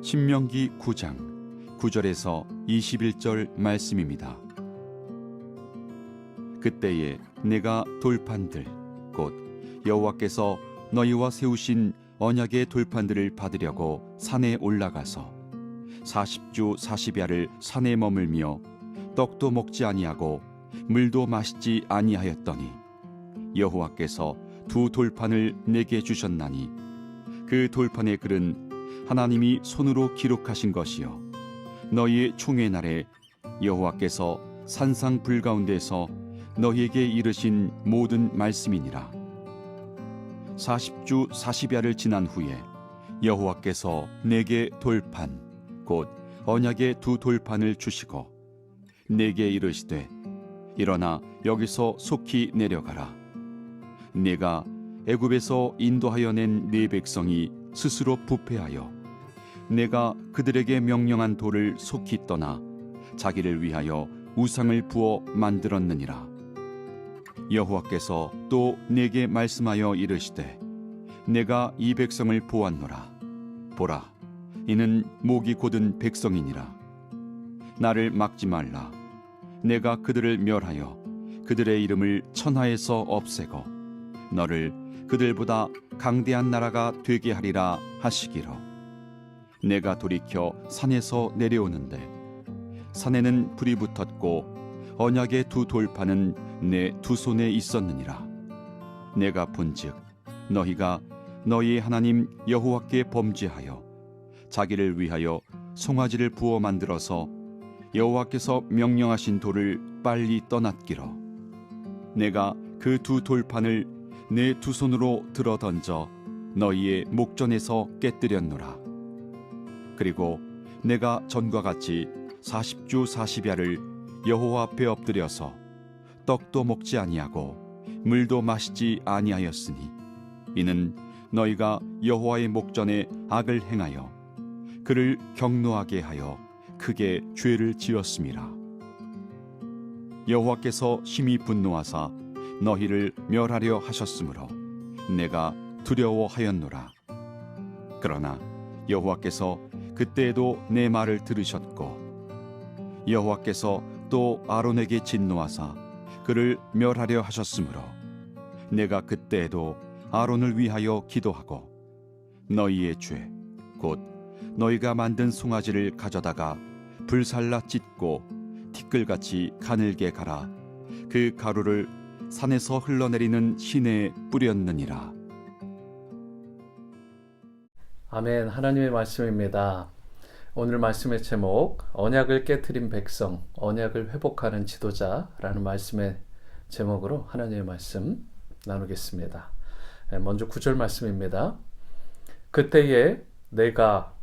신명기 9장 9절에서 21절 말씀입니다. 그때에 내가 돌판들 곧 여호와께서 너희와 세우신 언약의 돌판들을 받으려고 산에 올라가서 40주 40야를 산에 머물며 떡도 먹지 아니하고 물도 마시지 아니하였더니 여호와께서 두 돌판을 내게 주셨나니 그 돌판의 글은 하나님이 손으로 기록하신 것이요 너희의 총회 날에 여호와께서 산상 불 가운데서 너희에게 이르신 모든 말씀이니라. 40주 40야를 지난 후에 여호와께서 내게 돌판 곧 언약의 두 돌판을 주시고 내게 이르시되 일어나 여기서 속히 내려가라. 내가 애굽에서 인도하여 낸 네 백성이 스스로 부패하여 내가 그들에게 명령한 돌을 속히 떠나 자기를 위하여 우상을 부어 만들었느니라. 여호와께서 또 내게 말씀하여 이르시되 내가 이 백성을 보았노라. 보라, 이는 목이 곧은 백성이니라. 나를 막지 말라. 내가 그들을 멸하여 그들의 이름을 천하에서 없애고 너를 그들보다 강대한 나라가 되게 하리라 하시기로. 내가 돌이켜 산에서 내려오는데 산에는 불이 붙었고 언약의 두 돌판은 내 두 손에 있었느니라. 내가 본즉 너희가 너희의 하나님 여호와께 범죄하여 자기를 위하여 송아지를 부어 만들어서 여호와께서 명령하신 돌을 빨리 떠났기로. 내가 그 두 돌판을 내 두 손으로 들어 던져 너희의 목전에서 깨뜨렸노라. 그리고 내가 전과 같이 40주 40야를 여호와 앞에 엎드려서 떡도 먹지 아니하고 물도 마시지 아니하였으니 이는 너희가 여호와의 목전에 악을 행하여 그를 경노하게 하여 크게 죄를 지었음이라. 여호와께서 심히 분노하사 너희를 멸하려 하셨으므로 내가 두려워하였노라. 그러나 여호와께서 그때에도 내 말을 들으셨고 여호와께서 또 아론에게 진노하사 그를 멸하려 하셨으므로 내가 그때에도 아론을 위하여 기도하고 너희의 죄 곧 너희가 만든 송아지를 가져다가 불살라 찢고 티끌같이 가늘게 갈아 그 가루를 산에서 흘러내리는 시내에 뿌렸느니라. 아멘. 하나님의 말씀입니다. 오늘 말씀의 제목, 언약을 깨트린 백성, 언약을 회복하는 지도자라는 말씀의 제목으로 하나님의 말씀 나누겠습니다. 먼저 9절 말씀입니다. 그때에 내가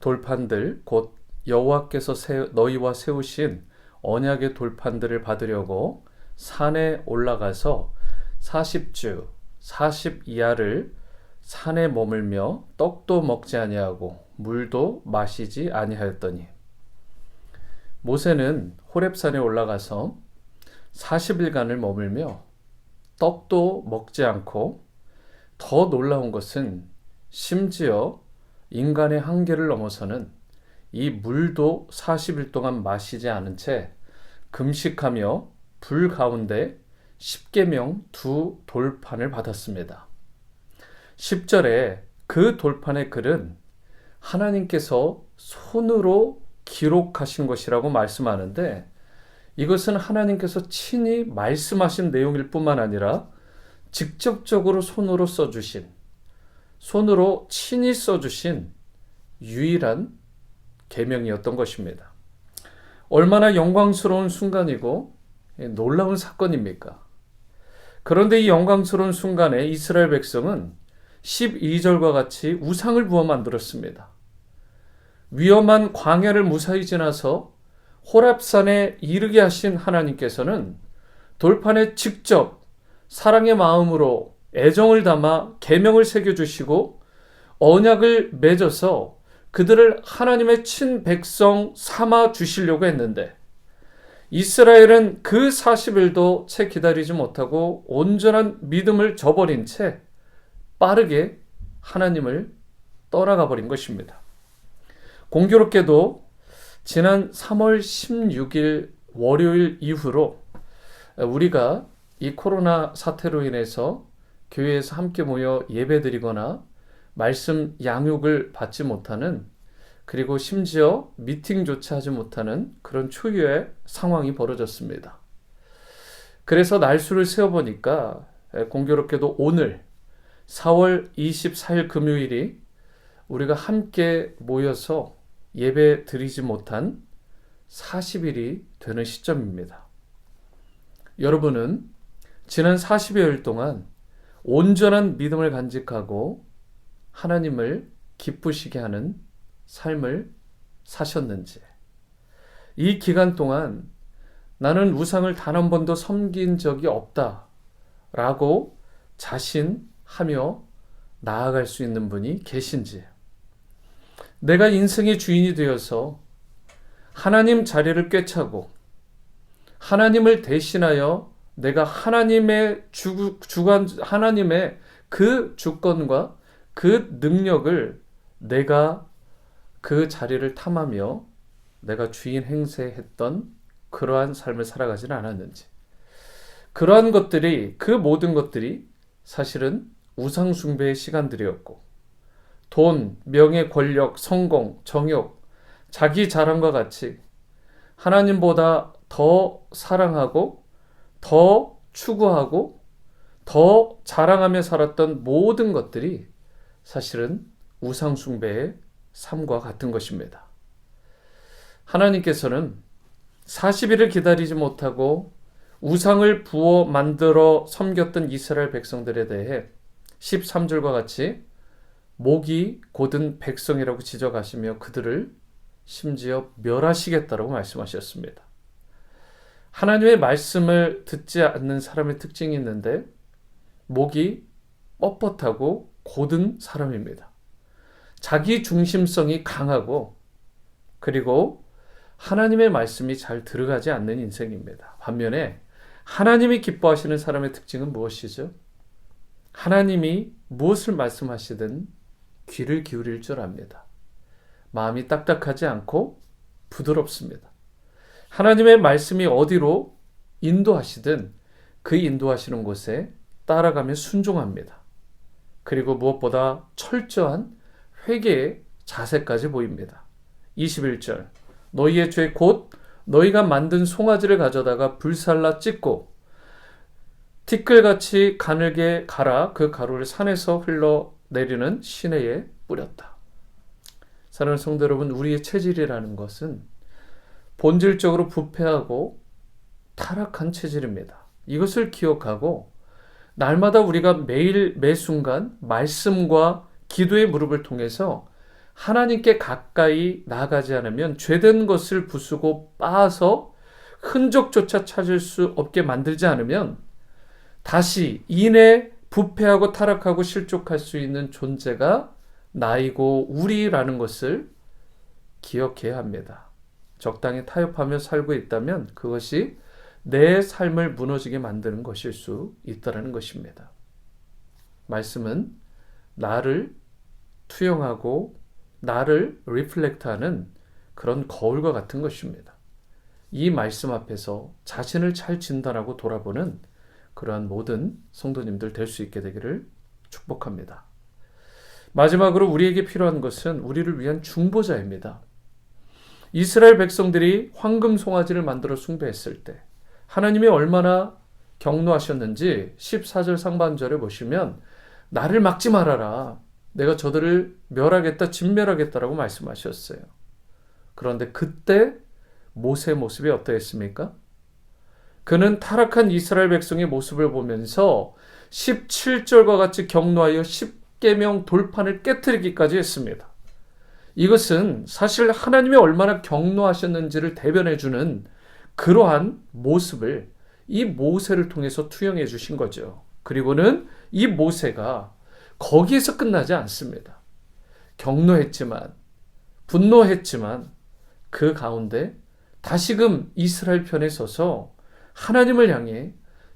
돌판들 곧 여호와께서 너희와 세우신 언약의 돌판들을 받으려고 산에 올라가서 40주 40야를 산에 머물며 떡도 먹지 아니하고 물도 마시지 아니하였더니. 모세는 호렙산에 올라가서 40일간을 머물며 떡도 먹지 않고, 더 놀라운 것은 심지어 인간의 한계를 넘어서는 이 물도 40일 동안 마시지 않은 채 금식하며 불 가운데 십계명 두 돌판을 받았습니다. 10절에 그 돌판의 글은 하나님께서 손으로 기록하신 것이라고 말씀하는데, 이것은 하나님께서 친히 말씀하신 내용일 뿐만 아니라 직접적으로 손으로 써주신, 손으로 친히 써주신 유일한 계명이었던 것입니다. 얼마나 영광스러운 순간이고 놀라운 사건입니까? 그런데 이 영광스러운 순간에 이스라엘 백성은 12절과 같이 우상을 부어 만들었습니다. 위험한 광야를 무사히 지나서 호렙산에 이르게 하신 하나님께서는 돌판에 직접 사랑의 마음으로 애정을 담아 계명을 새겨주시고 언약을 맺어서 그들을 하나님의 친백성 삼아 주시려고 했는데, 이스라엘은 그 40일도 채 기다리지 못하고 온전한 믿음을 저버린 채 빠르게 하나님을 떠나가 버린 것입니다. 공교롭게도 지난 3월 16일 월요일 이후로 우리가 이 코로나 사태로 인해서 교회에서 함께 모여 예배드리거나 말씀 양육을 받지 못하는, 그리고 심지어 미팅조차 하지 못하는 그런 초유의 상황이 벌어졌습니다. 그래서 날수를 세어보니까 공교롭게도 오늘 4월 24일 금요일이 우리가 함께 모여서 예배 드리지 못한 40일이 되는 시점입니다. 여러분은 지난 40여일 동안 온전한 믿음을 간직하고 하나님을 기쁘시게 하는 삶을 사셨는지, 이 기간 동안 나는 우상을 단 한 번도 섬긴 적이 없다 라고 자신하며 나아갈 수 있는 분이 계신지, 내가 인생의 주인이 되어서 하나님 자리를 꿰차고 하나님을 대신하여 내가 하나님의 하나님의 그 주권과 그 능력을 내가 그 자리를 탐하며 내가 주인 행세했던 그러한 삶을 살아가지는 않았는지, 그러한 것들이, 그 모든 것들이 사실은 우상 숭배의 시간들이었고, 돈, 명예, 권력, 성공, 정욕, 자기 자랑과 같이 하나님보다 더 사랑하고 더 추구하고 더 자랑하며 살았던 모든 것들이 사실은 우상 숭배의 삶과 같은 것입니다. 하나님께서는 40일을 기다리지 못하고 우상을 부어 만들어 섬겼던 이스라엘 백성들에 대해 13절과 같이 목이 곧은 백성이라고 지적하시며 그들을 심지어 멸하시겠다라고 말씀하셨습니다. 하나님의 말씀을 듣지 않는 사람의 특징이 있는데, 목이 뻣뻣하고 곧은 사람입니다. 자기 중심성이 강하고, 그리고 하나님의 말씀이 잘 들어가지 않는 인생입니다. 반면에 하나님이 기뻐하시는 사람의 특징은 무엇이죠? 하나님이 무엇을 말씀하시든 귀를 기울일 줄 압니다. 마음이 딱딱하지 않고 부드럽습니다. 하나님의 말씀이 어디로 인도하시든 그 인도하시는 곳에 따라가며 순종합니다. 그리고 무엇보다 철저한 회개의 자세까지 보입니다. 21절, 너희의 죄 곧 너희가 만든 송아지를 가져다가 불살라 찢고 티끌같이 가늘게 갈아 그 가루를 산에서 흘러내리는 시내에 뿌렸다. 사랑하는 성도 여러분, 우리의 체질이라는 것은 본질적으로 부패하고 타락한 체질입니다. 이것을 기억하고 날마다 우리가 매일 매순간 말씀과 기도의 무릎을 통해서 하나님께 가까이 나아가지 않으면 죄된 것을 부수고 빻아서 흔적조차 찾을 수 없게 만들지 않으면 다시 이내 부패하고 타락하고 실족할 수 있는 존재가 나이고 우리라는 것을 기억해야 합니다. 적당히 타협하며 살고 있다면 그것이 내 삶을 무너지게 만드는 것일 수 있다는 것입니다. 말씀은 나를 투영하고 나를 리플렉트하는 그런 거울과 같은 것입니다. 이 말씀 앞에서 자신을 잘 진단하고 돌아보는 그러한 모든 성도님들 될 수 있게 되기를 축복합니다. 마지막으로 우리에게 필요한 것은 우리를 위한 중보자입니다. 이스라엘 백성들이 황금 송아지를 만들어 숭배했을 때 하나님이 얼마나 경노하셨는지 14절 상반절에 보시면 나를 막지 말아라. 내가 저들을 멸하겠다, 진멸하겠다라고 말씀하셨어요. 그런데 그때 모세의 모습이 어떠했습니까? 그는 타락한 이스라엘 백성의 모습을 보면서 17절과 같이 경노하여 10계명 돌판을 깨트리기까지 했습니다. 이것은 사실 하나님이 얼마나 경노하셨는지를 대변해주는 그러한 모습을 이 모세를 통해서 투영해 주신 거죠. 그리고는 이 모세가 거기에서 끝나지 않습니다. 경노했지만, 분노했지만 그 가운데 다시금 이스라엘 편에 서서 하나님을 향해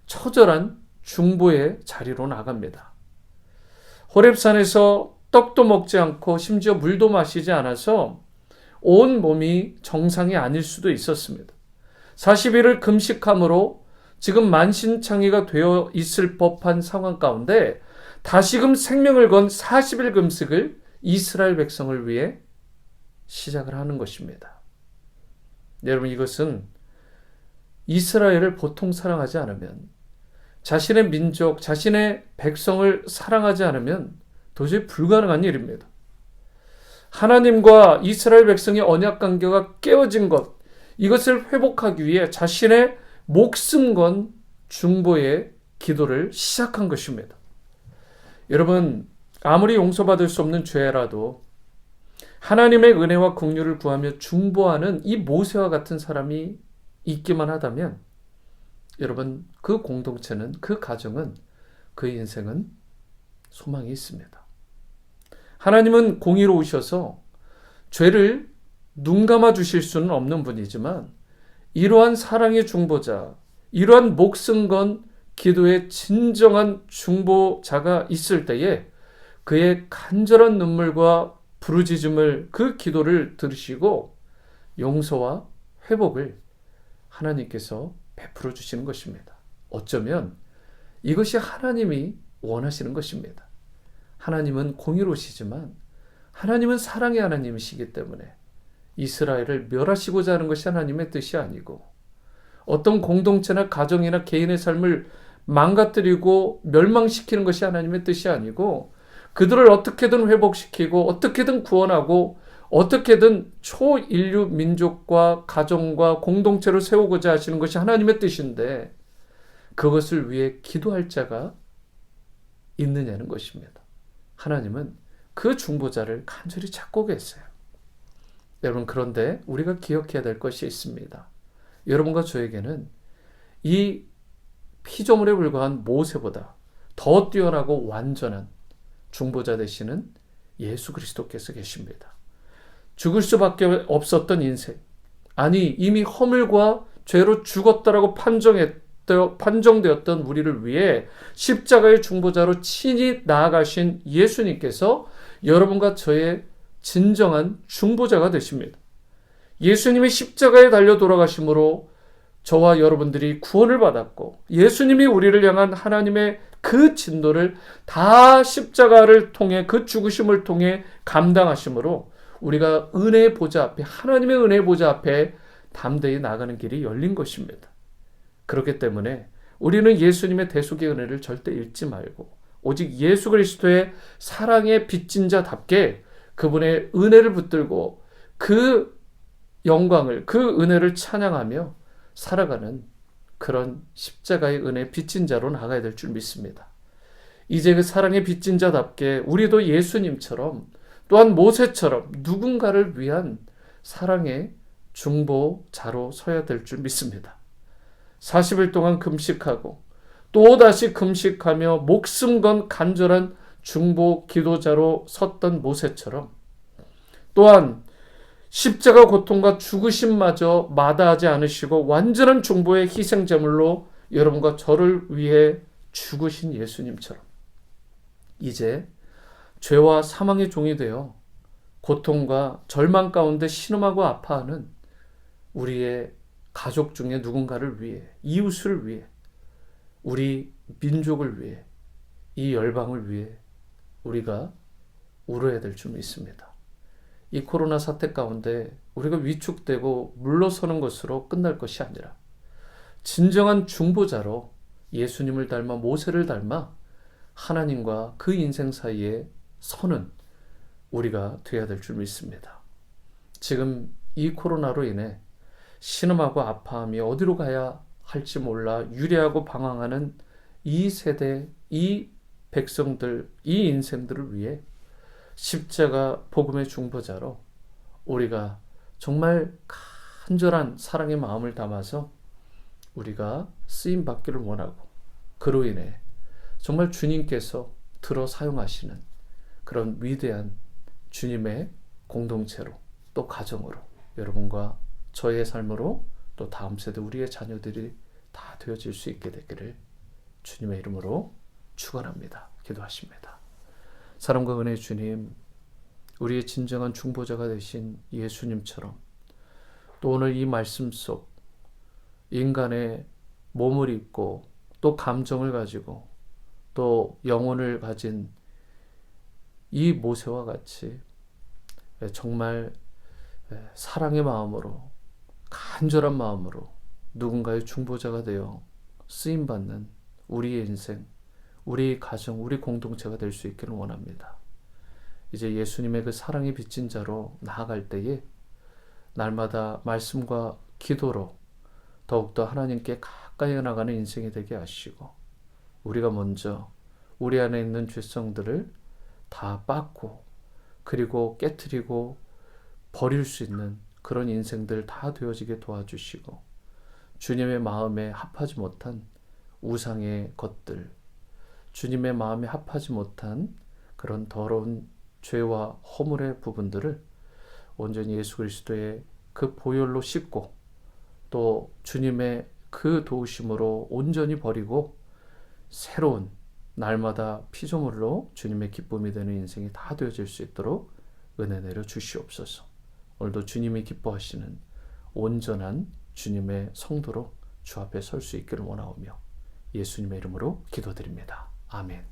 처절한 중보의 자리로 나갑니다. 호렙산에서 떡도 먹지 않고 심지어 물도 마시지 않아서 온 몸이 정상이 아닐 수도 있었습니다. 40일을 금식함으로 지금 만신창이가 되어 있을 법한 상황 가운데 다시금 생명을 건 40일 금식을 이스라엘 백성을 위해 시작을 하는 것입니다. 여러분, 이것은 이스라엘을 보통 사랑하지 않으면, 자신의 민족, 자신의 백성을 사랑하지 않으면 도저히 불가능한 일입니다. 하나님과 이스라엘 백성의 언약 관계가 깨어진 것, 이것을 회복하기 위해 자신의 목숨 건 중보의 기도를 시작한 것입니다. 여러분, 아무리 용서받을 수 없는 죄라도 하나님의 은혜와 긍휼을 구하며 중보하는 이 모세와 같은 사람이 있기만 하다면, 여러분, 그 공동체는, 그 가정은, 그 인생은 소망이 있습니다. 하나님은 공의로우셔서 죄를 눈감아 주실 수는 없는 분이지만, 이러한 사랑의 중보자, 이러한 목숨 건 기도의 진정한 중보자가 있을 때에 그의 간절한 눈물과 부르짖음을, 그 기도를 들으시고 용서와 회복을 하나님께서 베풀어 주시는 것입니다. 어쩌면 이것이 하나님이 원하시는 것입니다. 하나님은 공의로우시지만 하나님은 사랑의 하나님이시기 때문에 이스라엘을 멸하시고자 하는 것이 하나님의 뜻이 아니고, 어떤 공동체나 가정이나 개인의 삶을 망가뜨리고 멸망시키는 것이 하나님의 뜻이 아니고, 그들을 어떻게든 회복시키고 어떻게든 구원하고 어떻게든 초인류 민족과 가정과 공동체를 세우고자 하시는 것이 하나님의 뜻인데, 그것을 위해 기도할 자가 있느냐는 것입니다. 하나님은 그 중보자를 간절히 찾고 계세요. 여러분, 그런데 우리가 기억해야 될 것이 있습니다. 여러분과 저에게는 이 피조물에 불과한 모세보다 더 뛰어나고 완전한 중보자 되시는 예수 그리스도께서 계십니다. 죽을 수밖에 없었던 인생, 아니 이미 허물과 죄로 죽었다라고 판정되었던 우리를 위해 십자가의 중보자로 친히 나아가신 예수님께서 여러분과 저의 진정한 중보자가 되십니다. 예수님이 십자가에 달려 돌아가심으로 저와 여러분들이 구원을 받았고, 예수님이 우리를 향한 하나님의 그 진노를 다 십자가를 통해, 그 죽으심을 통해 감당하심으로 우리가 은혜의 보좌 앞에, 하나님의 은혜의 보좌 앞에 담대히 나가는 길이 열린 것입니다. 그렇기 때문에 우리는 예수님의 대속의 은혜를 절대 잃지 말고, 오직 예수 그리스도의 사랑의 빚진 자답게 그분의 은혜를 붙들고 그 영광을, 그 은혜를 찬양하며 살아가는 그런 십자가의 은혜 빚진 자로 나가야 될 줄 믿습니다. 이제 그 사랑의 빚진 자답게 우리도 예수님처럼, 또한 모세처럼 누군가를 위한 사랑의 중보자로 서야 될 줄 믿습니다. 40일 동안 금식하고 또다시 금식하며 목숨 건 간절한 중보 기도자로 섰던 모세처럼, 또한 십자가 고통과 죽으심마저 마다하지 않으시고 완전한 중보의 희생제물로 여러분과 저를 위해 죽으신 예수님처럼, 이제 죄와 사망의 종이 되어 고통과 절망 가운데 신음하고 아파하는 우리의 가족 중에 누군가를 위해, 이웃을 위해, 우리 민족을 위해, 이 열방을 위해 우리가 울어야 될 줄 믿습니다. 이 코로나 사태 가운데 우리가 위축되고 물러서는 것으로 끝날 것이 아니라 진정한 중보자로 예수님을 닮아, 모세를 닮아 하나님과 그 인생 사이에 서는 우리가 되어야 될 줄 믿습니다. 지금 이 코로나로 인해 신음하고 아파하며 어디로 가야 할지 몰라 유례하고 방황하는 이 세대, 이 백성들, 이 인생들을 위해 십자가 복음의 중보자로 우리가 정말 간절한 사랑의 마음을 담아서 우리가 쓰임 받기를 원하고, 그로 인해 정말 주님께서 들어 사용하시는 그런 위대한 주님의 공동체로, 또 가정으로, 여러분과 저의 삶으로, 또 다음 세대 우리의 자녀들이 다 되어질 수 있게 되기를 주님의 이름으로 축원합니다. 기도하십니다. 사랑과 은혜의 주님, 우리의 진정한 중보자가 되신 예수님처럼 또 오늘 이 말씀 속 인간의 몸을 입고 또 감정을 가지고 또 영혼을 가진 이 모세와 같이 정말 사랑의 마음으로 간절한 마음으로 누군가의 중보자가 되어 쓰임받는 우리의 인생, 우리 가정, 우리 공동체가 될 수 있기를 원합니다. 이제 예수님의 그 사랑이 빚진 자로 나아갈 때에 날마다 말씀과 기도로 더욱더 하나님께 가까이 나가는 인생이 되게 하시고 우리가 먼저 우리 안에 있는 죄성들을 다 빻고 그리고 깨트리고 버릴 수 있는 그런 인생들 다 되어지게 도와주시고 주님의 마음에 합하지 못한 우상의 것들, 주님의 마음에 합하지 못한 그런 더러운 죄와 허물의 부분들을 온전히 예수 그리스도의 그 보혈로 씻고 또 주님의 그 도우심으로 온전히 버리고 새로운 날마다 피조물로 주님의 기쁨이 되는 인생이 다 되어질 수 있도록 은혜 내려 주시옵소서. 오늘도 주님이 기뻐하시는 온전한 주님의 성도로 주 앞에 설 수 있기를 원하오며 예수님의 이름으로 기도드립니다. 아멘.